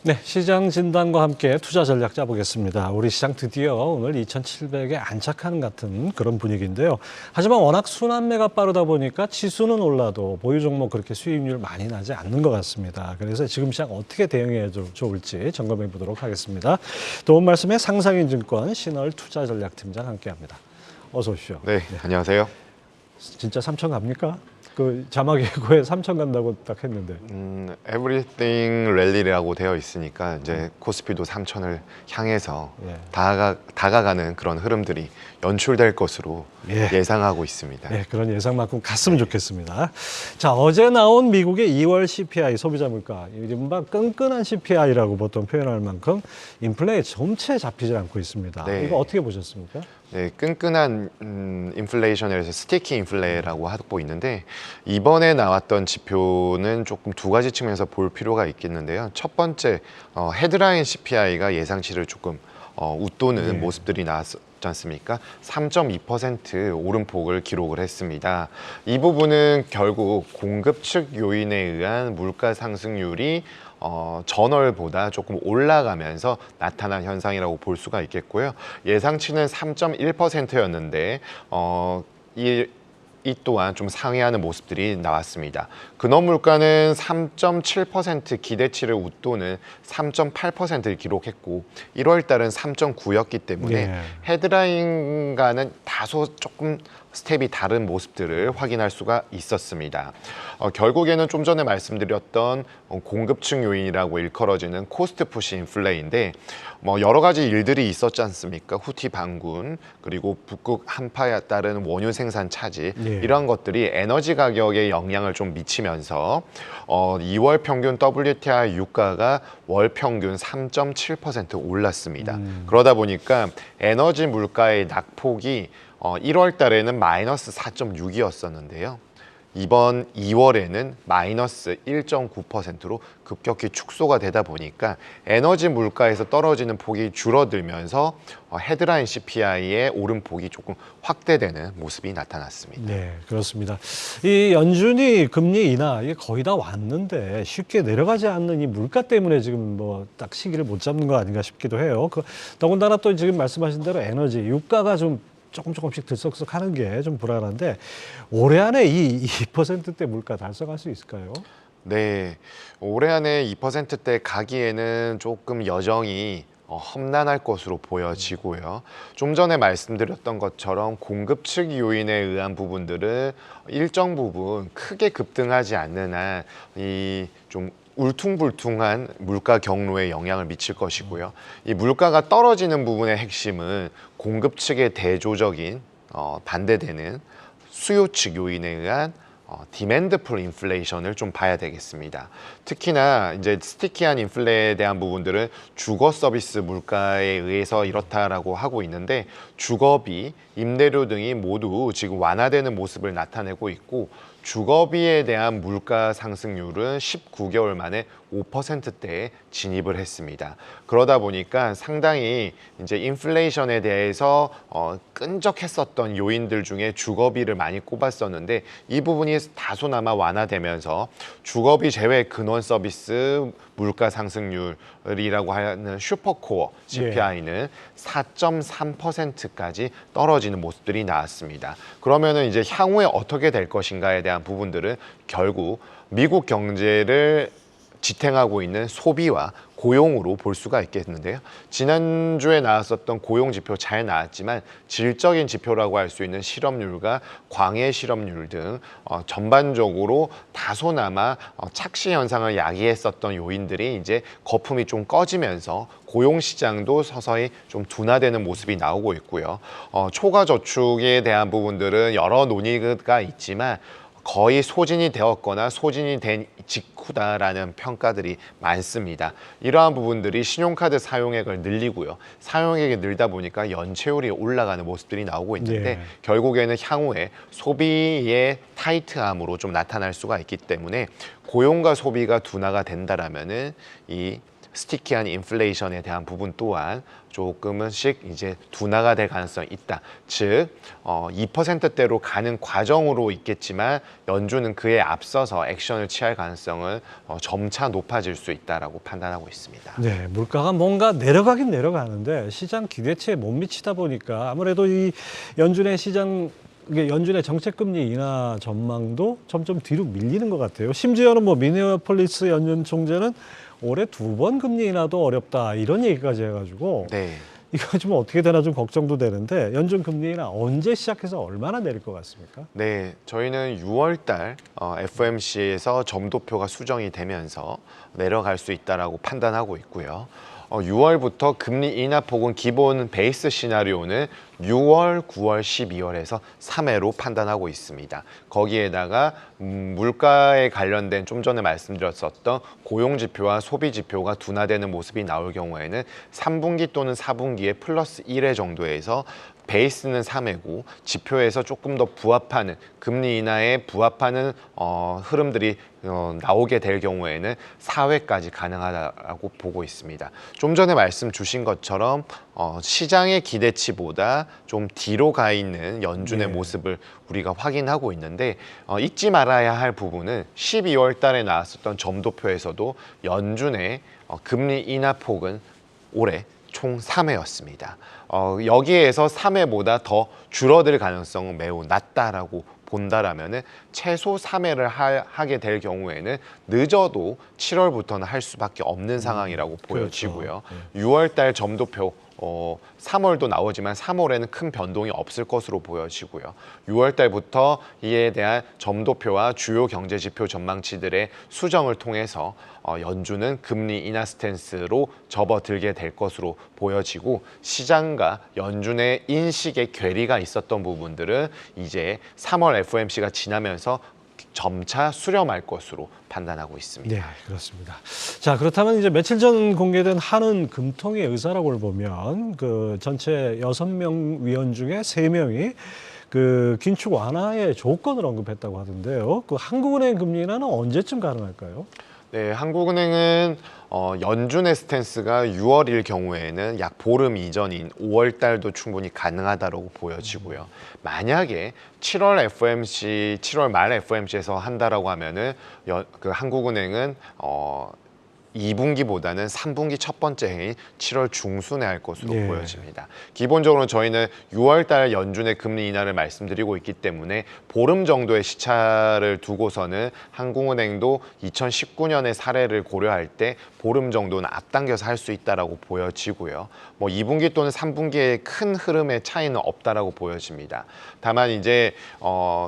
네, 시장 진단과 함께 투자 전략 짜보겠습니다. 우리 시장 드디어 오늘 2,700에 안착하는 같은 그런 분위기인데요. 하지만 워낙 순환매가 빠르다 보니까 지수는 올라도 보유 종목 그렇게 수익률 많이 나지 않는 것 같습니다. 그래서 지금 시장 어떻게 대응해 좋을지 점검해 보도록 하겠습니다. 도움 말씀에 상상인증권 신월 투자전략팀장 함께합니다. 어서 오십시오. 네, 안녕하세요. 진짜 3천 갑니까? 그 자막 예고에 3천 간다고 딱 했는데. Everything 랠리라고 되어 있으니까 이제 코스피도 3천을 향해서 예. 다가가는 그런 흐름들이 연출될 것으로 예상하고 있습니다. 네, 그런 예상만큼 갔으면 좋겠습니다. 자, 어제 나온 미국의 2월 CPI 소비자 물가, 이른바 끈끈한 CPI라고 보통 표현할 만큼 인플레에 점체 잡히지 않고 있습니다. 네. 이거 어떻게 보셨습니까? 네, 끈끈한 인플레이션에서 스티키 인플레라고 하고 있는데 이번에 나왔던 지표는 조금 두 가지 측면에서 볼 필요가 있겠는데요. 첫 번째, 헤드라인 CPI가 예상치를 조금 웃도는 모습들이 나왔지 않습니까? 3.2% 오름폭을 기록을 했습니다. 이 부분은 결국 공급 측 요인에 의한 물가 상승률이 전월보다 조금 올라가면서 나타난 현상이라고 볼 수가 있겠고요. 예상치는 3.1%였는데 이 또한 좀 상회하는 모습들이 나왔습니다. 근원 물가는 3.7% 기대치를 웃도는 3.8%를 기록했고 1월 달은 3.9였기 때문에 헤드라인과는 다소 조금 스텝이 다른 모습들을 확인할 수가 있었습니다. 결국에는 좀 전에 말씀드렸던 공급층 요인이라고 일컬어지는 코스트 푸시 인플레인데 여러 가지 일들이 있었지 않습니까? 후티 반군 그리고 북극 한파에 따른 원유 생산 차질 이러한 것들이 에너지 가격에 영향을 좀 미치면서 2월 평균 WTI 유가가 월 평균 3.7% 올랐습니다. 그러다 보니까 에너지 물가의 낙폭이 1월 달에는 마이너스 4.6이었었는데요. 이번 2월에는 마이너스 1.9%로 급격히 축소가 되다 보니까 에너지 물가에서 떨어지는 폭이 줄어들면서 헤드라인 CPI의 오름폭이 조금 확대되는 모습이 나타났습니다. 네, 그렇습니다. 이 연준이 금리 인하 이게 거의 다 왔는데 쉽게 내려가지 않는 이 물가 때문에 지금 뭐 딱 시기를 못 잡는 거 아닌가 싶기도 해요. 더군다나 또 지금 말씀하신 대로 에너지 유가가 좀 조금씩 들썩썩하는 게 좀 불안한데 올해 안에 이 2%대 물가 달성할 수 있을까요? 네, 올해 안에 2%대 가기에는 조금 여정이 험난할 것으로 보여지고요. 좀 전에 말씀드렸던 것처럼 공급 측 요인에 의한 부분들은 일정 부분 크게 급등하지 않는 한 이 좀 울퉁불퉁한 물가 경로에 영향을 미칠 것이고요. 이 물가가 떨어지는 부분의 핵심은 공급 측의 대조적인 반대되는 수요 측 요인에 의한 디맨드 풀 인플레이션을 좀 봐야 되겠습니다. 특히나 이제 스티키한 인플레에 대한 부분들은 주거 서비스 물가에 의해서 이렇다라고 하고 있는데 주거비, 임대료 등이 모두 지금 완화되는 모습을 나타내고 있고 주거비에 대한 물가 상승률은 19개월 만에 5%대에 진입을 했습니다. 그러다 보니까 상당히 이제 인플레이션에 대해서 끈적했었던 요인들 중에 주거비를 많이 꼽았었는데 이 부분이 다소나마 완화되면서 주거비 제외 근원 서비스 물가 상승률이라고 하는 슈퍼코어 CPI는 4.3%까지 떨어지는 모습들이 나왔습니다. 그러면은 이제 향후에 어떻게 될 것인가에 대한 부분들은 결국 미국 경제를 지탱하고 있는 소비와 고용으로 볼 수가 있겠는데요. 지난주에 나왔었던 고용 지표 잘 나왔지만 질적인 지표라고 할 수 있는 실업률과 광해 실업률 등 전반적으로 다소나마 착시 현상을 야기했었던 요인들이 이제 거품이 좀 꺼지면서 고용 시장도 서서히 좀 둔화되는 모습이 나오고 있고요. 초과 저축에 대한 부분들은 여러 논의가 있지만 거의 소진이 되었거나 소진이 된 직후다라는 평가들이 많습니다. 이러한 부분들이 신용카드 사용액을 늘리고요. 사용액이 늘다 보니까 연체율이 올라가는 모습들이 나오고 있는데 결국에는 향후에 소비의 타이트함으로 좀 나타날 수가 있기 때문에 고용과 소비가 둔화가 된다라면은 이 스티키한 인플레이션에 대한 부분 또한 조금씩 이제 둔화가 될 가능성이 있다. 즉 2%대로 가는 과정으로 있겠지만 연준은 그에 앞서서 액션을 취할 가능성은 점차 높아질 수 있다라고 판단하고 있습니다. 네, 물가가 뭔가 내려가긴 내려가는데 시장 기대치에 못 미치다 보니까 아무래도 이 연준의 이게 연준의 정책 금리 인하 전망도 점점 뒤로 밀리는 것 같아요. 심지어는 뭐 미네어폴리스 연준 총재는 올해 2번 금리 인하도 어렵다 이런 얘기까지 해가지고 네. 이거 좀 어떻게 되나 좀 걱정도 되는데 연준 금리 인하 언제 시작해서 얼마나 내릴 것 같습니까? 네, 저희는 6월 달 FOMC에서 점도표가 수정이 되면서 내려갈 수 있다라고 판단하고 있고요. 6월부터 금리 인하폭은 기본 베이스 시나리오는 6월, 9월, 12월에서 3회로 판단하고 있습니다. 거기에다가 물가에 관련된 좀 전에 말씀드렸었던 고용지표와 소비지표가 둔화되는 모습이 나올 경우에는 3분기 또는 4분기에 플러스 1회 정도에서 베이스는 3회고 지표에서 조금 더 부합하는 금리 인하에 부합하는 흐름들이 나오게 될 경우에는 4회까지 가능하다고 보고 있습니다. 좀 전에 말씀 주신 것처럼 시장의 기대치보다 좀 뒤로 가 있는 연준의 네. 모습을 우리가 확인하고 있는데 잊지 말아야 할 부분은 12월 달에 나왔었던 점도표에서도 연준의 금리 인하 폭은 올해 총 3회였습니다. 여기에서 3회보다 더 줄어들 가능성은 매우 낮다라고 본다라면은 최소 3회를 하게 될 경우에는 늦어도 7월부터는 할 수밖에 없는 상황이라고 보여지고요. 그렇죠. 6월 달 점도표 3월도 나오지만 3월에는 큰 변동이 없을 것으로 보여지고요. 6월 달부터 이에 대한 점도표와 주요 경제 지표 전망치들의 수정을 통해서 연준은 금리 인하 스탠스로 접어들게 될 것으로 보여지고 시장과 연준의 인식의 괴리가 있었던 부분들은 이제 3월 FOMC가 지나면서 점차 수렴할 것으로 판단하고 있습니다. 네, 그렇습니다. 자, 그렇다면 이제 며칠 전 공개된 한은 금통의 의사록을 보면 그 전체 6명 위원 중에 3명이 그 긴축 완화의 조건을 언급했다고 하던데요. 그 한국은행 금리 인하는 언제쯤 가능할까요? 네, 한국은행은 연준의 스탠스가 6월일 경우에는 약 보름 이전인 5월 달도 충분히 가능하다고 보여지고요. 만약에 7월 말 FOMC에서 한다라고 하면은 그 한국은행은 2분기보다는 3분기 첫 번째 해인 7월 중순에 할 것으로 예. 보여집니다. 기본적으로 저희는 6월 달 연준의 금리 인하를 말씀드리고 있기 때문에 보름 정도의 시차를 두고서는 한국은행도 2019년의 사례를 고려할 때 보름 정도는 앞당겨서 할 수 있다라고 보여지고요. 뭐 2분기 또는 3분기의 큰 흐름의 차이는 없다라고 보여집니다. 다만 이제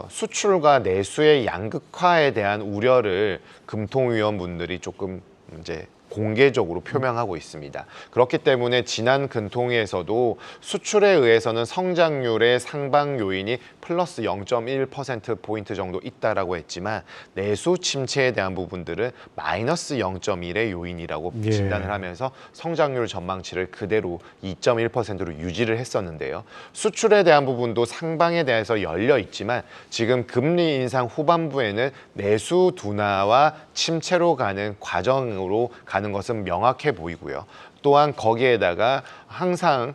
수출과 내수의 양극화에 대한 우려를 금통위원분들이 조금 이제 공개적으로 표명하고 있습니다. 그렇기 때문에 지난 금통위에서도 수출에 의해서는 성장률의 상방 요인이 플러스 0.1%포인트 정도 있다라고 했지만 내수 침체에 대한 부분들은 마이너스 0.1의 요인이라고 예. 진단을 하면서 성장률 전망치를 그대로 2.1%로 유지를 했었는데요. 수출에 대한 부분도 상방에 대해서 열려 있지만 지금 금리 인상 후반부에는 내수 둔화와 침체로 가는 과정으로 가는 것은 명확해 보이고요. 또한 거기에다가 항상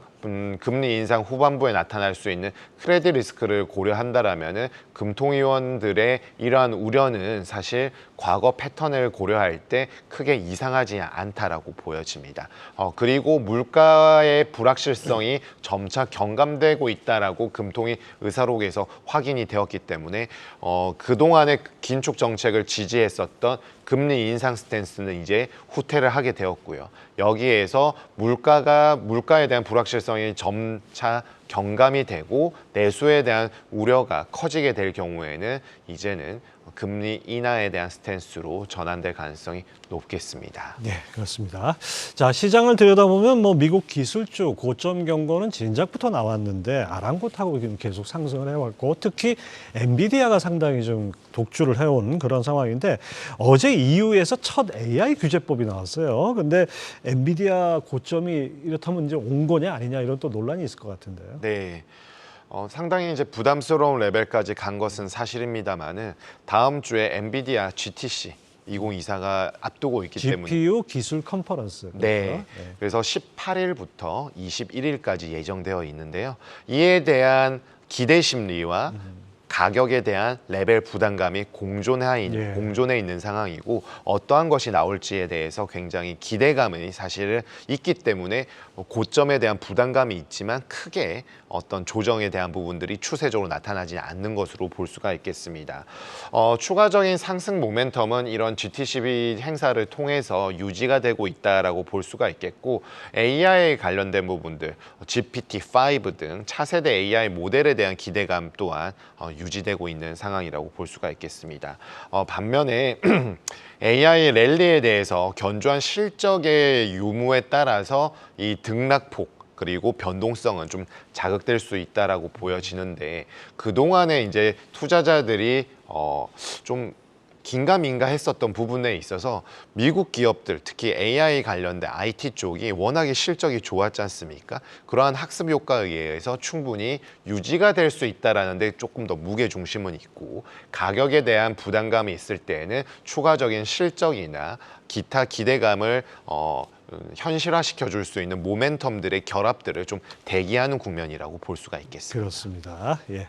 금리 인상 후반부에 나타날 수 있는 크레딧 리스크를 고려한다라면은 금통위원들의 이러한 우려는 사실 과거 패턴을 고려할 때 크게 이상하지 않다라고 보여집니다. 그리고 물가의 불확실성이 점차 경감되고 있다라고 금통위 의사록에서 확인이 되었기 때문에 그동안의 긴축 정책을 지지했었던 금리 인상 스탠스는 이제 후퇴를 하게 되었고요. 여기에서 물가에 대한 불확실성이 점차 경감이 되고 내수에 대한 우려가 커지게 될 경우에는 이제는 금리 인하에 대한 스탠스로 전환될 가능성이 높겠습니다. 네, 그렇습니다. 자, 시장을 들여다보면 뭐 미국 기술주 고점 경고는 진작부터 나왔는데 아랑곳하고 지금 계속 상승을 해왔고 특히 엔비디아가 상당히 좀 독주를 해온 그런 상황인데 어제 EU에서 첫 AI 규제법이 나왔어요. 근데 엔비디아 고점이 이렇다면 이제 온 거냐 아니냐 이런 또 논란이 있을 것 같은데요. 네. 상당히 이제 부담스러운 레벨까지 간 것은 사실입니다만은 다음 주에 엔비디아 GTC 2024가 앞두고 있기 때문에 GPU 기술 컨퍼런스. 네. 그렇죠? 그래서 18일부터 21일까지 예정되어 있는데요. 이에 대한 기대 심리와 가격에 대한 레벨 부담감이 공존해 있는 상황이고 어떠한 것이 나올지에 대해서 굉장히 기대감이 사실 있기 때문에 고점에 대한 부담감이 있지만 크게 어떤 조정에 대한 부분들이 추세적으로 나타나지 않는 것으로 볼 수가 있겠습니다. 추가적인 상승 모멘텀은 이런 GTC 행사를 통해서 유지가 되고 있다라고 볼 수가 있겠고 AI 관련된 부분들, GPT-5 등 차세대 AI 모델에 대한 기대감 또한 유지되고 있는 상황이라고 볼 수가 있겠습니다. 반면에 AI 랠리에 대해서 견조한 실적의 유무에 따라서 이 등락폭 그리고 변동성은 좀 자극될 수 있다라고 보여지는데 그동안에 이제 투자자들이 좀 긴가민가 했었던 부분에 있어서 미국 기업들 특히 AI 관련된 IT 쪽이 워낙에 실적이 좋았지 않습니까? 그러한 학습 효과에 의해서 충분히 유지가 될 수 있다라는 데 조금 더 무게 중심은 있고 가격에 대한 부담감이 있을 때에는 추가적인 실적이나 기타 기대감을 현실화시켜 줄 수 있는 모멘텀들의 결합들을 좀 대기하는 국면이라고 볼 수가 있겠습니다. 그렇습니다. 예.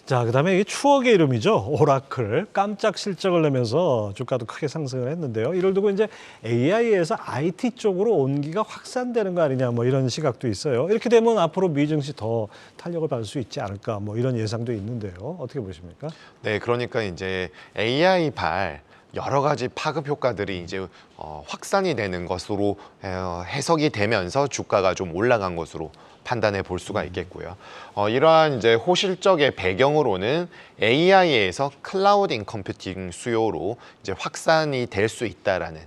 자, 그다음에 이 추억의 이름이죠. 오라클. 깜짝 실적을 내면서 주가도 크게 상승을 했는데요. 이를 두고 이제 AI에서 IT 쪽으로 온기가 확산되는 거 아니냐 뭐 이런 시각도 있어요. 이렇게 되면 앞으로 미 증시 더 탄력을 받을 수 있지 않을까 뭐 이런 예상도 있는데요. 어떻게 보십니까? 네, 그러니까 이제 AI 발 여러 가지 파급 효과들이 이제 확산이 되는 것으로 해석이 되면서 주가가 좀 올라간 것으로 판단해 볼 수가 있겠고요. 이러한 이제 호실적의 배경으로는 AI에서 클라우딩 컴퓨팅 수요로 이제 확산이 될 수 있다라는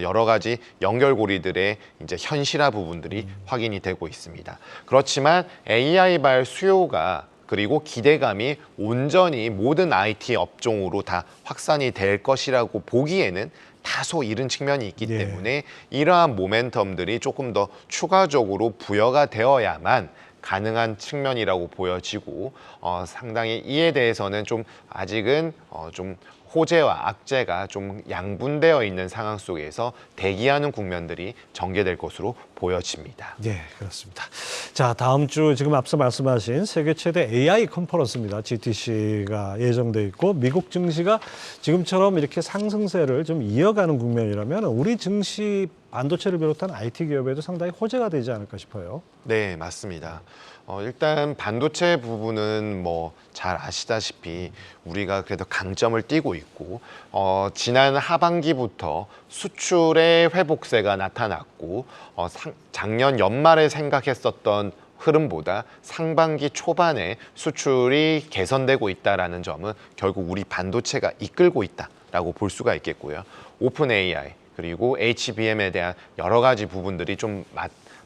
여러 가지 연결고리들의 이제 현실화 부분들이 확인이 되고 있습니다. 그렇지만 AI 발 수요가 그리고 기대감이 온전히 모든 IT 업종으로 다 확산이 될 것이라고 보기에는 다소 이른 측면이 있기 예. 때문에 이러한 모멘텀들이 조금 더 추가적으로 부여가 되어야만 가능한 측면이라고 보여지고 상당히 이에 대해서는 좀 아직은 좀 호재와 악재가 좀 양분되어 있는 상황 속에서 대기하는 국면들이 전개될 것으로 보여집니다. 네, 그렇습니다. 자, 다음 주 지금 앞서 말씀하신 세계 최대 AI 컨퍼런스입니다. GTC가 예정돼 있고 미국 증시가 지금처럼 이렇게 상승세를 좀 이어가는 국면이라면 우리 증시 반도체를 비롯한 IT 기업에도 상당히 호재가 되지 않을까 싶어요. 네, 맞습니다. 일단 반도체 부분은 뭐 잘 아시다시피 우리가 그래도 강점을 띠고 있고 지난 하반기부터 수출의 회복세가 나타났고 작년 연말에 생각했었던 흐름보다 상반기 초반에 수출이 개선되고 있다라는 점은 결국 우리 반도체가 이끌고 있다라고 볼 수가 있겠고요. 오픈 AI 그리고 HBM에 대한 여러 가지 부분들이 좀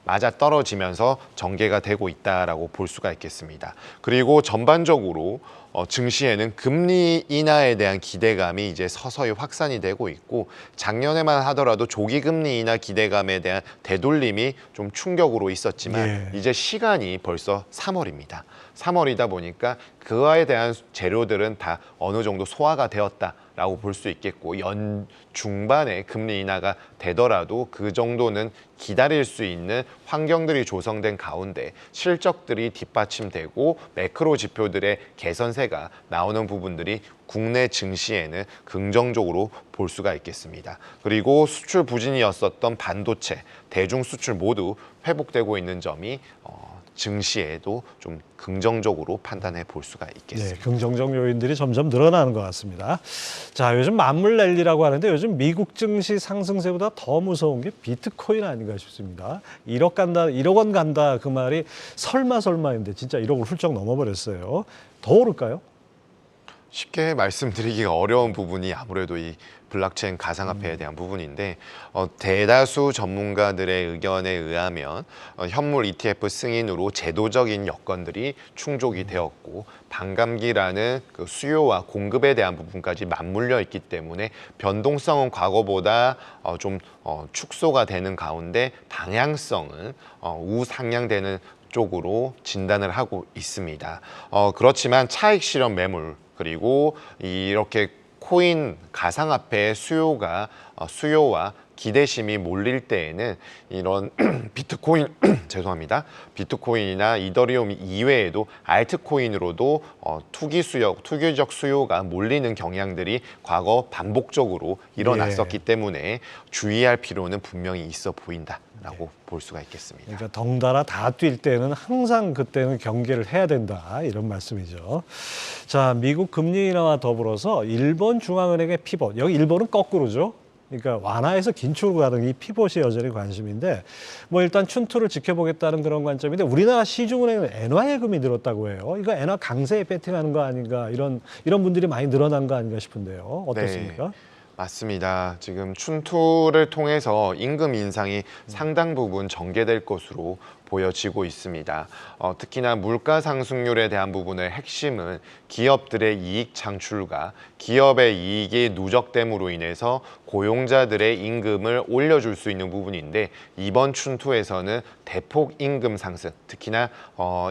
맞아 떨어지면서 전개가 되고 있다라고 볼 수가 있겠습니다. 그리고 전반적으로 증시에는 금리 인하에 대한 기대감이 이제 서서히 확산이 되고 있고 작년에만 하더라도 조기 금리 인하 기대감에 대한 되돌림이 좀 충격으로 있었지만 이제 시간이 벌써 3월입니다. 3월이다 보니까 그와에 대한 재료들은 다 어느 정도 소화가 되었다라고 볼 수 있겠고 연 중반에 금리 인하가 되더라도 그 정도는 기다릴 수 있는 환경들이 조성된 가운데 실적들이 뒷받침되고 매크로 지표들의 개선세가 나오는 부분들이 국내 증시에는 긍정적으로 볼 수가 있겠습니다. 그리고 수출 부진이었었던 반도체, 대중 수출 모두 회복되고 있는 점이 증시에도 좀 긍정적으로 판단해 볼 수가 있겠습니다. 네, 긍정적 요인들이 점점 늘어나는 것 같습니다. 자, 요즘 만물 랠리라고 하는데 요즘 미국 증시 상승세보다 더 무서운 게 비트코인 아닌가 싶습니다. 1억 원 간다 그 말이 설마인데 진짜 1억을 훌쩍 넘어버렸어요. 더 오를까요? 쉽게 말씀드리기가 어려운 부분이 아무래도 이 블록체인 가상화폐에 대한 부분인데 대다수 전문가들의 의견에 의하면 현물 ETF 승인으로 제도적인 여건들이 충족이 되었고 반감기라는 그 수요와 공급에 대한 부분까지 맞물려 있기 때문에 변동성은 과거보다 좀 축소가 되는 가운데 방향성은 우상향되는 쪽으로 진단을 하고 있습니다. 그렇지만 차익 실현 매물 그리고 이렇게 코인 가상화폐의 수요와 기대심이 몰릴 때에는 이런 비트코인 죄송합니다. 비트코인이나 이더리움 이외에도 알트코인으로도 투기적 수요가 몰리는 경향들이 과거 반복적으로 일어났었기 때문에 주의할 필요는 분명히 있어 보인다라고 볼 수가 있겠습니다. 그러니까 덩달아 다 뛸 때는 항상 그때는 경계를 해야 된다 이런 말씀이죠. 자, 미국 금리 인하와 더불어서 일본 중앙은행의 피벗, 여기 일본은 거꾸로죠. 그러니까 완화해서 긴축으로 가는 이 피벗이 여전히 관심인데 뭐 일단 춘투를 지켜보겠다는 그런 관점인데 우리나라 시중은행은 엔화 예금이 늘었다고 해요. 이거 엔화 강세에 베팅하는 거 아닌가 이런 분들이 많이 늘어난 거 아닌가 싶은데요. 어떻습니까? 네. 맞습니다. 지금 춘투를 통해서 임금 인상이 상당 부분 전개될 것으로 보여지고 있습니다. 특히나 물가 상승률에 대한 부분의 핵심은 기업들의 이익 창출과 기업의 이익이 누적됨으로 인해서 고용자들의 임금을 올려줄 수 있는 부분인데 이번 춘투에서는 대폭 임금 상승, 특히나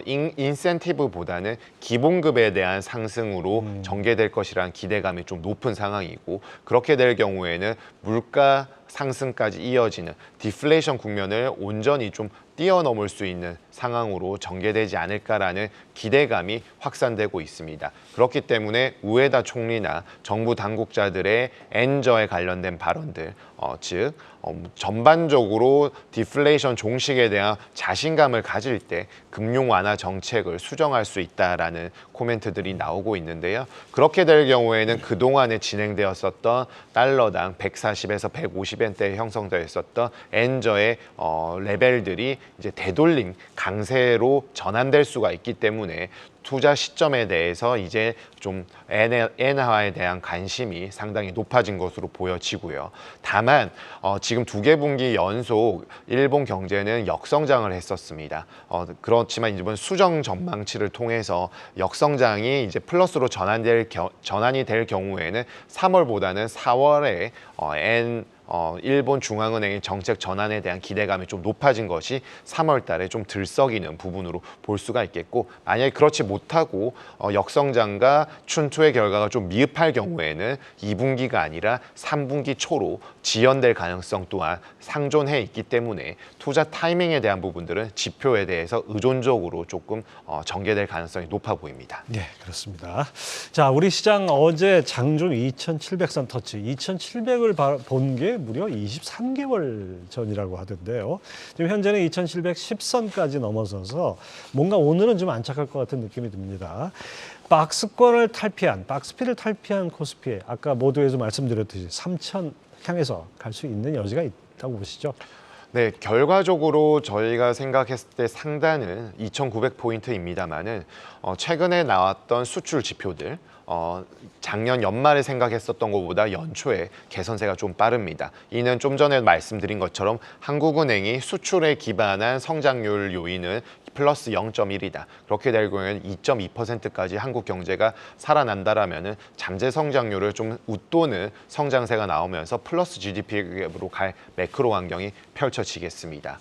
인센티브보다는 기본급에 대한 상승으로 전개될 것이라는 기대감이 좀 높은 상황이고 그렇게 될 경우에는 물가 상승까지 이어지는 디플레이션 국면을 온전히 좀 뛰어넘을 수 있는 상황으로 전개되지 않을까라는 기대감이 확산되고 있습니다. 그렇기 때문에 우에다 총리나 정부 당국자들의 엔저에 관련된 발언들, 즉 전반적으로 디플레이션 종식에 대한 자신감을 가질 때 금융 완화 정책을 수정할 수 있다라는 코멘트들이 나오고 있는데요. 그렇게 될 경우에는 그동안에 진행되었었던 달러당 140에서 150엔대에 형성되어 있었던 엔저의 레벨들이 이제 되돌림 강세로 전환될 수가 있기 때문에 투자 시점에 대해서 이제 좀 엔화에 대한 관심이 상당히 높아진 것으로 보여지고요. 다만 지금 2분기 연속 일본 경제는 역성장을 했었습니다. 그렇지만 이번 수정 전망치를 통해서 역성장이 이제 플러스로 전환이 될 경우에는 3월보다는 4월에 일본 중앙은행의 정책 전환에 대한 기대감이 좀 높아진 것이 3월 달에 좀 들썩이는 부분으로 볼 수가 있겠고 만약에 그렇지 못하고 역성장과 춘투의 결과가 좀 미흡할 경우에는 2분기가 아니라 3분기 초로 지연될 가능성 또한 상존해 있기 때문에 투자 타이밍에 대한 부분들은 지표에 대해서 의존적으로 조금 전개될 가능성이 높아 보입니다. 네, 그렇습니다. 자, 우리 시장 어제 장중 2,700선 터치, 2,700을 본 게 무려 23개월 전이라고 하던데요. 지금 현재는 2,710선까지 넘어서서 뭔가 오늘은 좀 안착할 것 같은 느낌이 듭니다. 박스권을 탈피한, 박스피를 탈피한 코스피, 아까 모두에서 말씀드렸듯이 3,000 향해서 갈 수 있는 여지가 있다고 보시죠? 네, 결과적으로 저희가 생각했을 때 상단은 2,900포인트입니다만은 최근에 나왔던 수출 지표들 작년 연말에 생각했었던 것보다 연초에 개선세가 좀 빠릅니다. 이는 좀 전에 말씀드린 것처럼 한국은행이 수출에 기반한 성장률 요인은 플러스 0.1이다. 그렇게 될 경우에는 2.2%까지 한국 경제가 살아난다라면은 잠재 성장률을 좀 웃도는 성장세가 나오면서 플러스 GDP로 갈 매크로 환경이 펼쳐지겠습니다.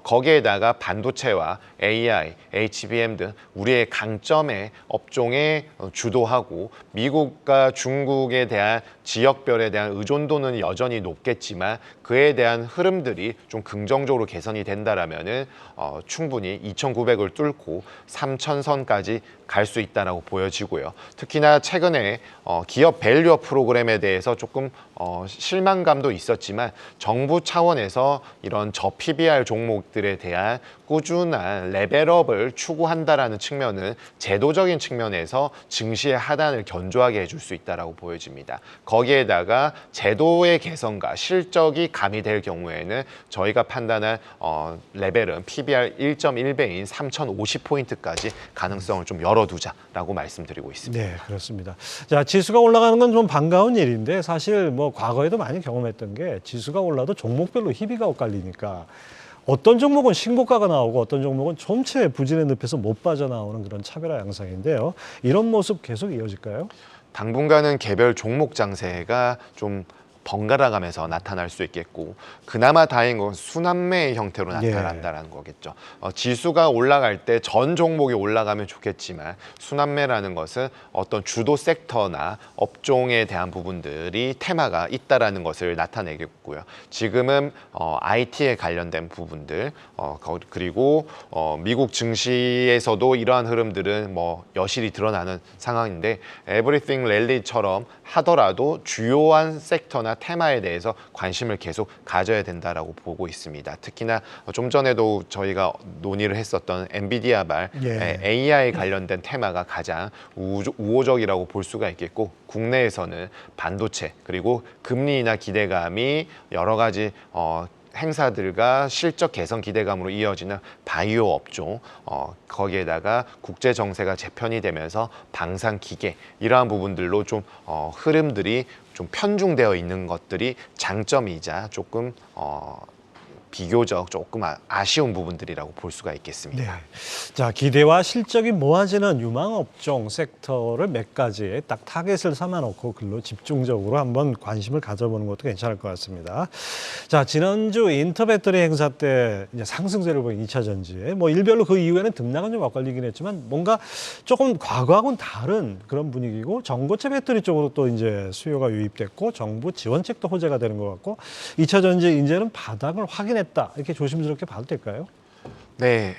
거기에다가 반도체와 AI, HBM 등 우리의 강점의 업종에 주도하고 미국과 중국에 대한 지역별에 대한 의존도는 여전히 높겠지만 그에 대한 흐름들이 좀 긍정적으로 개선이 된다라면은 충분히 2,900을 뚫고 3,000선까지 갈 수 있다라고 보여지고요. 특히나 최근에 기업 밸류업 프로그램에 대해서 조금 실망감도 있었지만 정부 차원에서 이런 저PBR 종목들에 대한 꾸준한 레벨업을 추구한다라는 측면은 제도적인 측면에서 증시의 하단을 견조하게 해줄 수 있다라고 보여집니다. 거기에다가 제도의 개선과 실적이 가미될 경우에는 저희가 판단한 레벨은 PBR 1.1배인 3,050포인트까지 가능성을 좀 열어두자라고 말씀드리고 있습니다. 네, 그렇습니다. 자, 지수가 올라가는 건 좀 반가운 일인데 사실 뭐 과거에도 많이 경험했던 게 지수가 올라도 종목별로 희비가 엇갈리니까 어떤 종목은 신고가가 나오고 어떤 종목은 전체 부진의 늪에서 못 빠져나오는 그런 차별화 양상인데요. 이런 모습 계속 이어질까요? 당분간은 개별 종목 장세가 좀 번갈아가면서 나타날 수 있겠고, 그나마 다행인 건 순환매의 형태로 나타난다는 거겠죠. 지수가 올라갈 때 전 종목이 올라가면 좋겠지만 순환매라는 것은 어떤 주도 섹터나 업종에 대한 부분들이 테마가 있다라는 것을 나타내겠고요. 지금은 IT에 관련된 부분들, 그리고 미국 증시에서도 이러한 흐름들은 뭐 여실히 드러나는 상황인데, Everything Rally처럼 하더라도 주요한 섹터나 테마에 대해서 관심을 계속 가져야 된다라고 보고 있습니다. 특히나 좀 전에도 저희가 논의를 했었던 엔비디아발 AI 관련된 테마가 가장 우호적이라고 볼 수가 있겠고, 국내에서는 반도체 그리고 금리 인하 기대감이 여러 가지 행사들과 실적 개선 기대감으로 이어지는 바이오 업종, 거기에다가 국제 정세가 재편이 되면서 방산 기계, 이러한 부분들로 좀 흐름들이 좀 편중되어 있는 것들이 장점이자 조금 비교적 조금 아쉬운 부분들이라고 볼 수가 있겠습니다. 네. 자, 기대와 실적이 모아지는 유망업종 섹터를 몇 가지의 딱 타겟을 삼아놓고 글로 집중적으로 한번 관심을 가져보는 것도 괜찮을 것 같습니다. 자, 지난주 인터배터리 행사 때 이제 상승세를 보인 2차 전지에 뭐 일별로 그 이후에는 등락은 좀 엇갈리긴 했지만 뭔가 조금 과거하고는 다른 그런 분위기고, 전고체 배터리 쪽으로 또 이제 수요가 유입됐고 정부 지원책도 호재가 되는 것 같고, 2차 전지 이제는 바닥을 확인했다, 이렇게 조심스럽게 봐도 될까요? 네,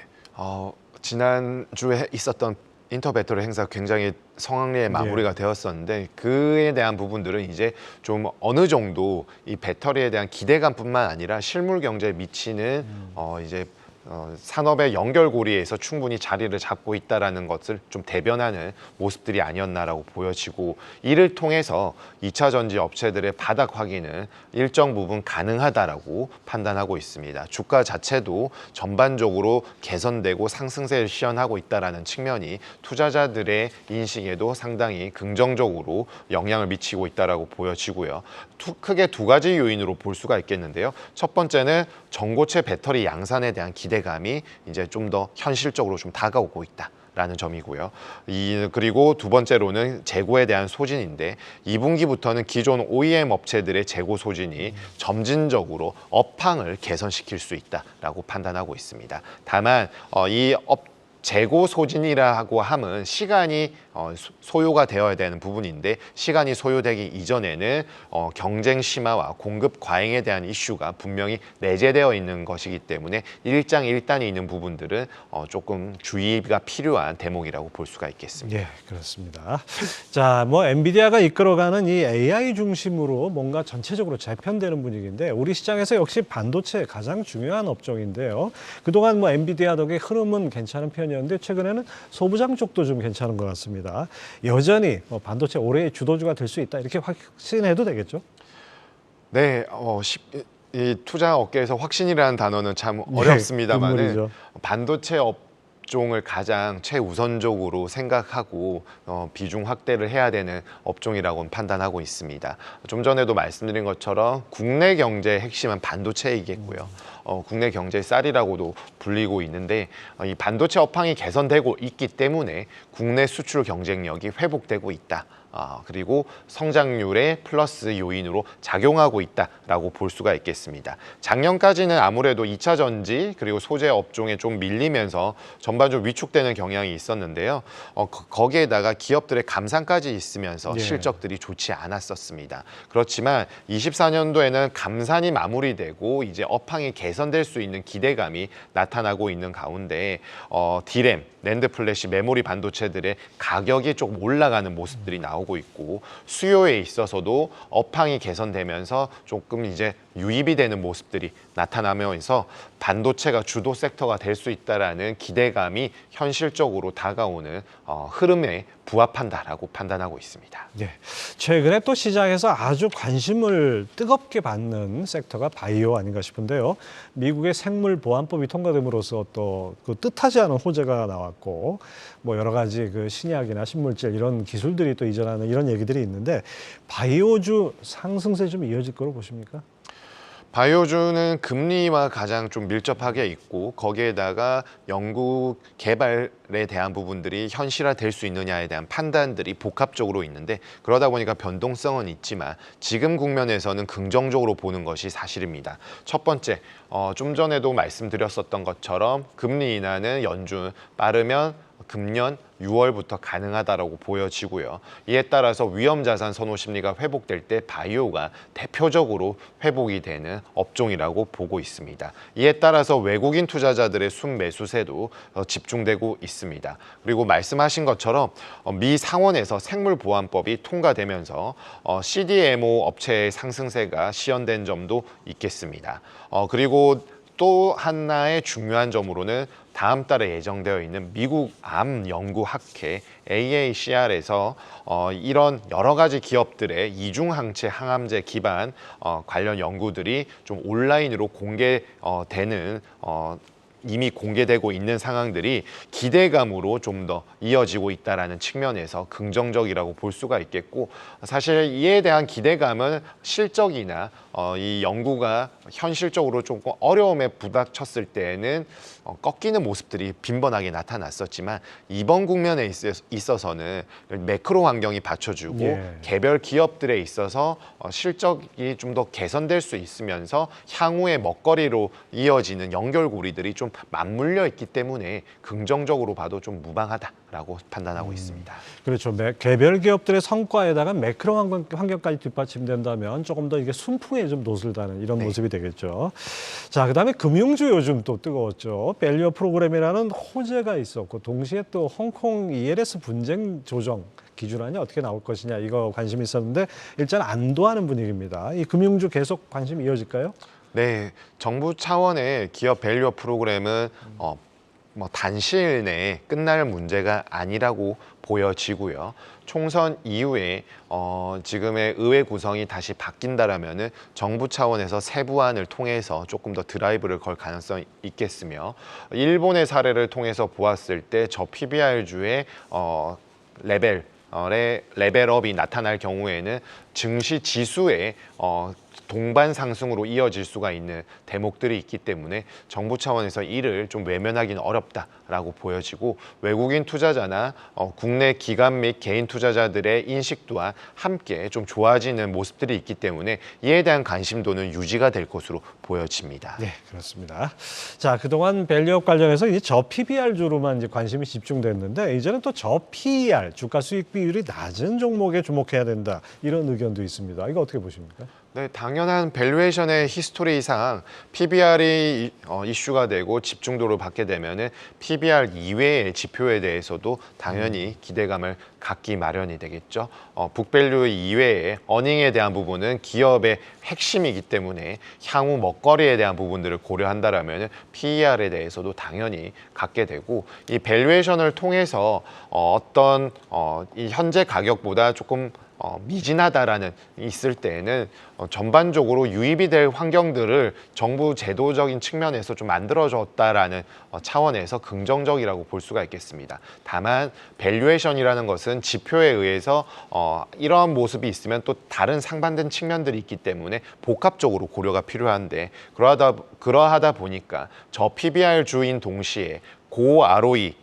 지난주에 있었던 인터배터리 행사 굉장히 성황리에 마무리가 되었었는데, 그에 대한 부분들은 이제 좀 어느 정도 이 배터리에 대한 기대감뿐만 아니라 실물 경제에 미치는 이제 산업의 연결고리에서 충분히 자리를 잡고 있다는 것을 좀 대변하는 모습들이 아니었나라고 보여지고, 이를 통해서 2차 전지 업체들의 바닥 확인은 일정 부분 가능하다라고 판단하고 있습니다. 주가 자체도 전반적으로 개선되고 상승세를 시현하고 있다는 측면이 투자자들의 인식에도 상당히 긍정적으로 영향을 미치고 있다라고 보여지고요. 크게 두 가지 요인으로 볼 수가 있겠는데요. 첫 번째는 전고체 배터리 양산에 대한 기대감이 이제 좀 더 현실적으로 좀 다가오고 있다라는 점이고요. 그리고 두 번째로는 재고에 대한 소진인데, 2분기부터는 기존 OEM 업체들의 재고 소진이 점진적으로 업황을 개선시킬 수 있다라고 판단하고 있습니다. 다만 재고 소진이라고 함은 시간이 소요가 되어야 되는 부분인데, 시간이 소요되기 이전에는 경쟁 심화와 공급 과잉에 대한 이슈가 분명히 내재되어 있는 것이기 때문에 일장일단이 있는 부분들은 조금 주의가 필요한 대목이라고 볼 수가 있겠습니다. 예, 그렇습니다. 자, 뭐 엔비디아가 이끌어가는 이 AI 중심으로 뭔가 전체적으로 재편되는 분위기인데, 우리 시장에서 역시 반도체 가장 중요한 업종인데요. 그동안 뭐 엔비디아 덕에 흐름은 괜찮은 편이었는데, 최근에는 소부장 쪽도 좀 괜찮은 것 같습니다. 여전히 반도체 올해의 주도주가 될 수 있다, 이렇게 확신해도 되겠죠? 네, 이 투자 업계에서 확신이라는 단어는 참 어렵습니다만은, 반도체 업종을 가장 최우선적으로 생각하고 비중 확대를 해야 되는 업종이라고 판단하고 있습니다. 좀 전에도 말씀드린 것처럼 국내 경제의 핵심은 반도체이겠고요. 국내 경제의 쌀이라고도 불리고 있는데, 이 반도체 업황이 개선되고 있기 때문에 국내 수출 경쟁력이 회복되고 있다. 그리고 성장률의 플러스 요인으로 작용하고 있다라고 볼 수가 있겠습니다. 작년까지는 아무래도 2차 전지 그리고 소재 업종에 좀 밀리면서 전반적으로 위축되는 경향이 있었는데요. 거기에다가 기업들의 감산까지 있으면서 실적들이 좋지 않았었습니다. 그렇지만 24년도에는 감산이 마무리되고 이제 업황이 개선될 수 있는 기대감이 나타나고 있는 가운데, D램, 낸드 플래시, 메모리 반도체들의 가격이 조금 올라가는 모습들이 나오고 있고, 수요에 있어서도 업황이 개선되면서 조금 이제 유입이 되는 모습들이 나타나면서 반도체가 주도 섹터가 될 수 있다라는 기대감이 현실적으로 다가오는 흐름에 부합한다라고 판단하고 있습니다. 네, 최근에 또 시장에서 아주 관심을 뜨겁게 받는 섹터가 바이오 아닌가 싶은데요. 미국의 생물보안법이 통과됨으로써 또 그 뜻하지 않은 호재가 나왔고, 뭐 여러 가지 그 신약이나 신물질 이런 기술들이 또 이전하는 이런 얘기들이 있는데, 바이오주 상승세 좀 이어질 거로 보십니까? 바이오주는 금리와 가장 좀 밀접하게 있고, 거기에다가 연구 개발 대한 부분들이 현실화될 수 있느냐에 대한 판단들이 복합적으로 있는데 그러다 보니까 변동성은 있지만 지금 국면에서는 긍정적으로 보는 것이 사실입니다. 첫 번째, 좀 전에도 말씀드렸었던 것처럼 금리 인하는 연준 빠르면 금년 6월부터 가능하다라고 보여지고요. 이에 따라서 위험자산 선호 심리가 회복될 때 바이오가 대표적으로 회복이 되는 업종이라고 보고 있습니다. 이에 따라서 외국인 투자자들의 순매수세도 집중되고 있습니다. 그리고 말씀하신 것처럼 미 상원에서 생물보안법이 통과되면서 CDMO 업체의 상승세가 시현된 점도 있겠습니다. 그리고 또 하나의 중요한 점으로는 다음 달에 예정되어 있는 미국 암 연구 학회 AACR에서 이런 여러 가지 기업들의 이중항체 항암제 기반 관련 연구들이 좀 온라인으로 공개되는 이미 공개되고 있는 상황들이 기대감으로 좀 더 이어지고 있다는 측면에서 긍정적이라고 볼 수가 있겠고 사실 이에 대한 기대감은 실적이나 이 연구가 현실적으로 조금 어려움에 부닥쳤을 때에는 꺾이는 모습들이 빈번하게 나타났었지만 이번 국면에 있어서는 매크로 환경이 받쳐주고 예. 개별 기업들에 있어서 실적이 좀 더 개선될 수 있으면서 향후의 먹거리로 이어지는 연결고리들이 좀 맞물려 있기 때문에 긍정적으로 봐도 좀 무방하다라고 판단하고 있습니다. 그렇죠. 개별 기업들의 성과에다가 매크로 환경까지 뒷받침된다면 조금 더 이게 순풍에 좀 노슬다는 이런 모습이 되겠죠. 자, 그다음에 금융주 요즘 또 뜨거웠죠. 밸류어 프로그램이라는 호재가 있었고 동시에 또 홍콩 ELS 분쟁 조정 기준안이 어떻게 나올 것이냐 이거 관심이 있었는데 일단 안도하는 분위기입니다. 이 금융주 계속 관심 이어질까요? 네, 정부 차원의 기업 밸류어 프로그램은 단시일 내에 끝날 문제가 아니라고 보여지고요. 총선 이후에 지금의 의회 구성이 다시 바뀐다라면은 정부 차원에서 세부안을 통해서 조금 더 드라이브를 걸 가능성이 있겠으며 일본의 사례를 통해서 보았을 때 저 PBR주의 레벨업이 나타날 경우에는 증시 지수의 동반 상승으로 이어질 수가 있는 대목들이 있기 때문에 정부 차원에서 이를 좀 외면하기는 어렵다라고 보여지고 외국인 투자자나 국내 기관 및 개인 투자자들의 인식 또한 함께 좀 좋아지는 모습들이 있기 때문에 이에 대한 관심도는 유지가 될 것으로 보여집니다. 네, 그렇습니다. 자, 그동안 밸류업 관련해서 이제 저 PBR주로만 이제 관심이 집중됐는데 이제는 또 저 PER, 주가 수익 비율이 낮은 종목에 주목해야 된다. 이런 의견도 있습니다. 이거 어떻게 보십니까? 네, 당연한 밸류에이션의 히스토리상 PBR이 이슈가 되고 집중도를 받게 되면은 PBR 이외의 지표에 대해서도 당연히 기대감을 갖기 마련이 되겠죠. 북밸류 이외에 어닝에 대한 부분은 기업의 핵심이기 때문에 향후 먹거리에 대한 부분들을 고려한다라면 PER에 대해서도 당연히 갖게 되고 이 밸류에이션을 통해서 어떤 이 현재 가격보다 조금 미진하다라는 있을 때에는 전반적으로 유입이 될 환경들을 정부 제도적인 측면에서 좀 만들어줬다라는 차원에서 긍정적이라고 볼 수가 있겠습니다. 다만 밸류에이션이라는 것은 지표에 의해서 이러한 모습이 있으면 또 다른 상반된 측면들이 있기 때문에 복합적으로 고려가 필요한데 그러하다 보니까 저 PBR 주인 동시에 고 ROE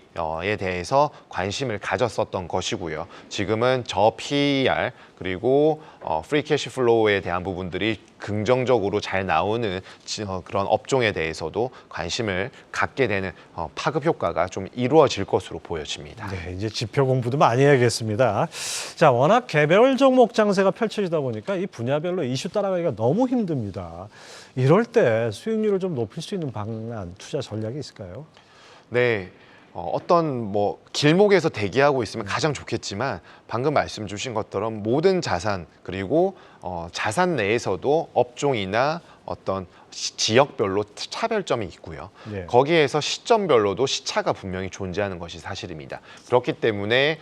에 대해서 관심을 가졌었던 것이고요. 지금은 저 PER 그리고 프리 캐시 플로우에 대한 부분들이 긍정적으로 잘 나오는 그런 업종에 대해서도 관심을 갖게 되는 파급 효과가 좀 이루어질 것으로 보여집니다. 네, 이제 지표 공부도 많이 해야겠습니다. 자, 워낙 개별 종목 장세가 펼쳐지다 보니까 이 분야별로 이슈 따라가기가 너무 힘듭니다. 이럴 때 수익률을 좀 높일 수 있는 방안, 투자 전략이 있을까요? 네. 어떤 길목에서 대기하고 있으면 가장 좋겠지만 방금 말씀 주신 것처럼 모든 자산 그리고 자산 내에서도 업종이나 어떤 지역별로 차별점이 있고요. 네. 거기에서 시점별로도 시차가 분명히 존재하는 것이 사실입니다. 그렇기 때문에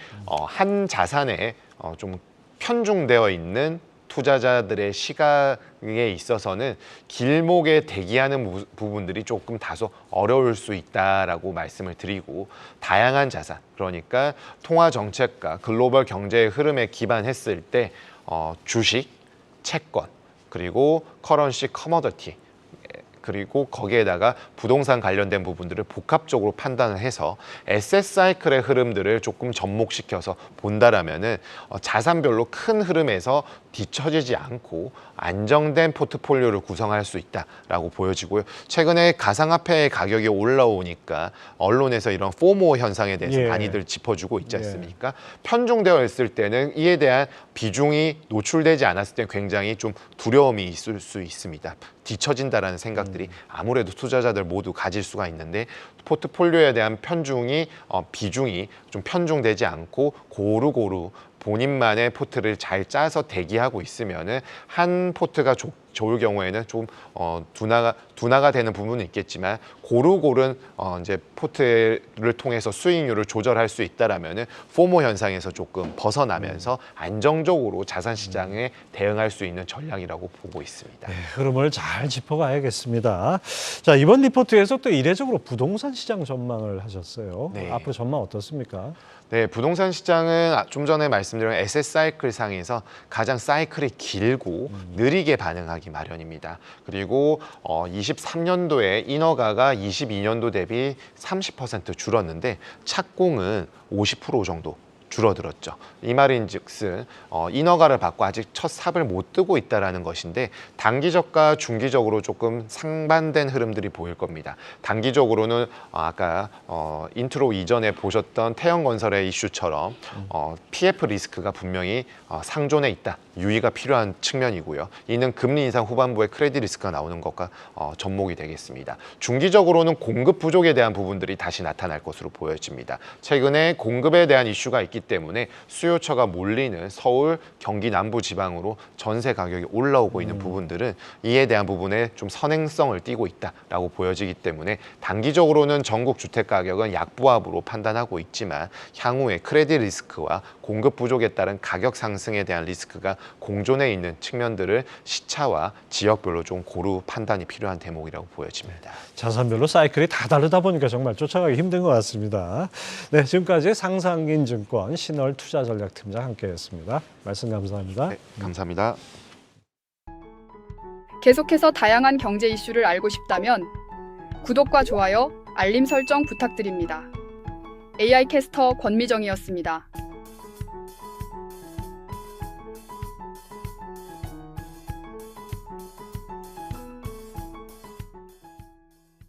한 자산에 좀 편중되어 있는 투자자들의 시각에 있어서는 길목에 대기하는 부분들이 조금 다소 어려울 수 있다라고 말씀을 드리고 다양한 자산, 그러니까 통화 정책과 글로벌 경제의 흐름에 기반했을 때 주식, 채권, 그리고 커런시, 커머더티 그리고 거기에다가 부동산 관련된 부분들을 복합적으로 판단을 해서 에셋 사이클의 흐름들을 조금 접목시켜서 본다라면은 자산별로 큰 흐름에서 뒤처지지 않고 안정된 포트폴리오를 구성할 수 있다라고 보여지고요. 최근에 가상화폐의 가격이 올라오니까 언론에서 이런 포모 현상에 대해서 예. 많이들 짚어주고 있지 않습니까? 편중되어 있을 때는 이에 대한 비중이 노출되지 않았을 때 굉장히 좀 두려움이 있을 수 있습니다. 뒤처진다라는 생각들이 아무래도 투자자들 모두 가질 수가 있는데 포트폴리오에 대한 비중이 좀 편중되지 않고 고루고루 본인만의 포트를 잘 짜서 대기하고 있으면은 한 포트가 좋을 경우에는 좀 둔화가 되는 부분은 있겠지만 고루고른 이제 포트를 통해서 수익률을 조절할 수 있다라면은 포모 현상에서 조금 벗어나면서 안정적으로 자산 시장에 대응할 수 있는 전략이라고 보고 있습니다. 네, 흐름을 잘 짚어가야겠습니다. 자, 이번 리포트에서 또 이례적으로 부동산 시장 전망을 하셨어요. 네. 앞으로 전망 어떻습니까? 네, 부동산 시장은 좀 전에 말씀드린 에셋 사이클 상에서 가장 사이클이 길고 느리게 반응하기 마련입니다. 그리고 23년도에 인허가가 22년도 대비 30% 줄었는데 착공은 50% 정도 줄어들었죠. 이 말인즉슨 인허가를 받고 아직 첫 삽을 못 뜨고 있다는 것인데 단기적과 중기적으로 조금 상반된 흐름들이 보일 겁니다. 단기적으로는 아까 인트로 이전에 보셨던 태형건설의 이슈처럼 PF 리스크가 분명히 상존해 있다. 유의가 필요한 측면이고요. 이는 금리 인상 후반부에 크레딧 리스크가 나오는 것과 접목이 되겠습니다. 중기적으로는 공급 부족에 대한 부분들이 다시 나타날 것으로 보여집니다. 최근에 공급에 대한 이슈가 있기 때문에 수요처가 몰리는 서울, 경기 남부 지방으로 전세 가격이 올라오고 있는 부분들은 이에 대한 부분에 좀 선행성을 띠고 있다라고 보여지기 때문에 단기적으로는 전국 주택 가격은 약보합으로 판단하고 있지만 향후에 크레딧 리스크와 공급 부족에 따른 가격 상승에 대한 리스크가 공존해 있는 측면들을 시차와 지역별로 좀 고루 판단이 필요한 대목이라고 보여집니다. 자산별로 사이클이 다 다르다 보니까 정말 쫓아가기 힘든 것 같습니다. 네, 지금까지 상상인증권 신월 투자전략팀장 함께했습니다. 말씀 감사합니다. 네, 감사합니다. 계속해서 다양한 경제 이슈를 알고 싶다면 구독과 좋아요, 알림 설정 부탁드립니다. AI 캐스터 권미정이었습니다.